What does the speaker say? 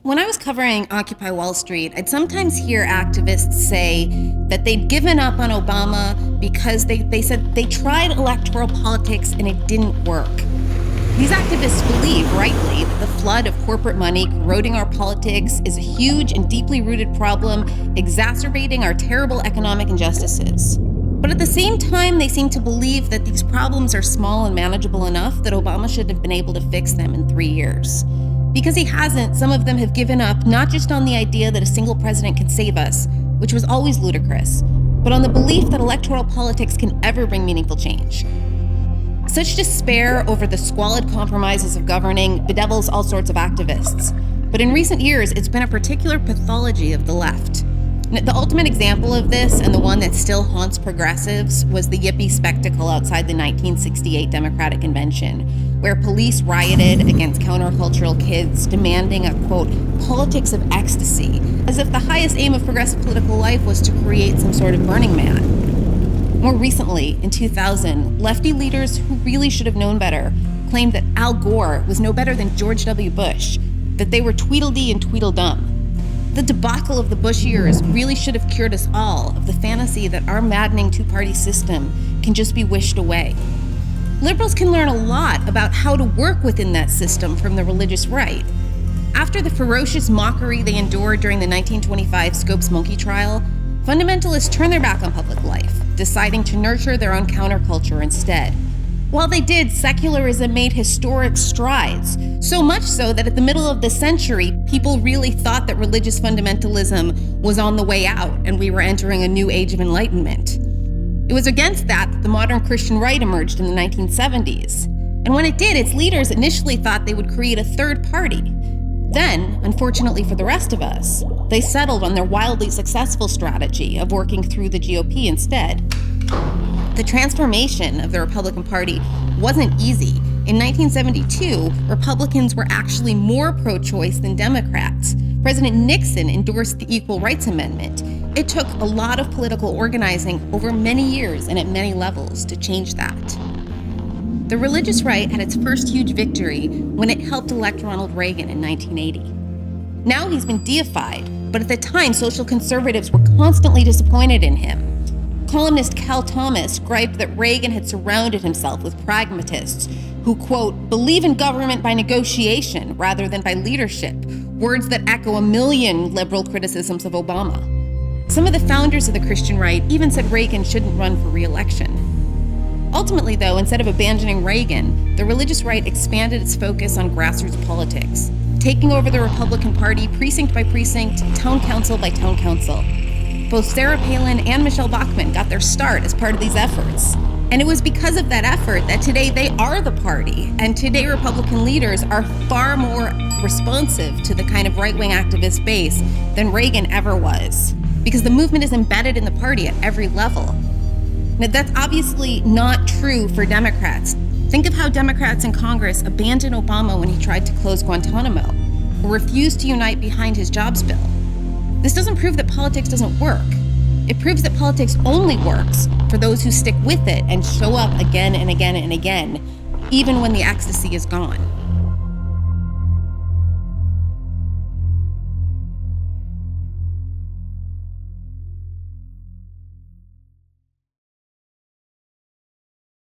When I was covering Occupy Wall Street, I'd sometimes hear activists say that they'd given up on Obama because they said they tried electoral politics and it didn't work. These activists believe, rightly, that the flood of corporate money corroding our politics is a huge and deeply rooted problem, exacerbating our terrible economic injustices. But at the same time, they seem to believe that these problems are small and manageable enough that Obama should have been able to fix them in 3 years. Because he hasn't, some of them have given up not just on the idea that a single president can save us, which was always ludicrous, but on the belief that electoral politics can ever bring meaningful change. Such despair over the squalid compromises of governing bedevils all sorts of activists. But in recent years, it's been a particular pathology of the left. The ultimate example of this, and the one that still haunts progressives, was the yippie spectacle outside the 1968 Democratic Convention, where police rioted against countercultural kids demanding a, quote, politics of ecstasy, as if the highest aim of progressive political life was to create some sort of Burning Man. More recently, in 2000, lefty leaders who really should have known better claimed that Al Gore was no better than George W. Bush, that they were Tweedledee and Tweedledum. The debacle of the Bush years really should have cured us all of the fantasy that our maddening two-party system can just be wished away. Liberals can learn a lot about how to work within that system from the religious right. After the ferocious mockery they endured during the 1925 Scopes monkey trial, fundamentalists turned their back on public life, deciding to nurture their own counterculture instead. While they did, secularism made historic strides, so much so that at the middle of the century, people really thought that religious fundamentalism was on the way out and we were entering a new age of enlightenment. It was against that the modern Christian right emerged in the 1970s. And when it did, its leaders initially thought they would create a third party. Then, unfortunately for the rest of us, they settled on their wildly successful strategy of working through the GOP instead. The transformation of the Republican Party wasn't easy. In 1972, Republicans were actually more pro-choice than Democrats. President Nixon endorsed the Equal Rights Amendment. It took a lot of political organizing over many years and at many levels to change that. The religious right had its first huge victory when it helped elect Ronald Reagan in 1980. Now he's been deified, but at the time, social conservatives were constantly disappointed in him. Columnist Cal Thomas griped that Reagan had surrounded himself with pragmatists who, quote, believe in government by negotiation rather than by leadership, words that echo a million liberal criticisms of Obama. Some of the founders of the Christian right even said Reagan shouldn't run for re-election. Ultimately, though, instead of abandoning Reagan, the religious right expanded its focus on grassroots politics, taking over the Republican Party precinct by precinct, town council by town council. Both Sarah Palin and Michelle Bachmann got their start as part of these efforts. And it was because of that effort that today they are the party, and today Republican leaders are far more responsive to the kind of right-wing activist base than Reagan ever was, because the movement is embedded in the party at every level. Now, that's obviously not true for Democrats. Think of how Democrats in Congress abandoned Obama when he tried to close Guantanamo, or refused to unite behind his jobs bill. This doesn't prove that politics doesn't work. It proves that politics only works for those who stick with it and show up again and again and again, even when the ecstasy is gone.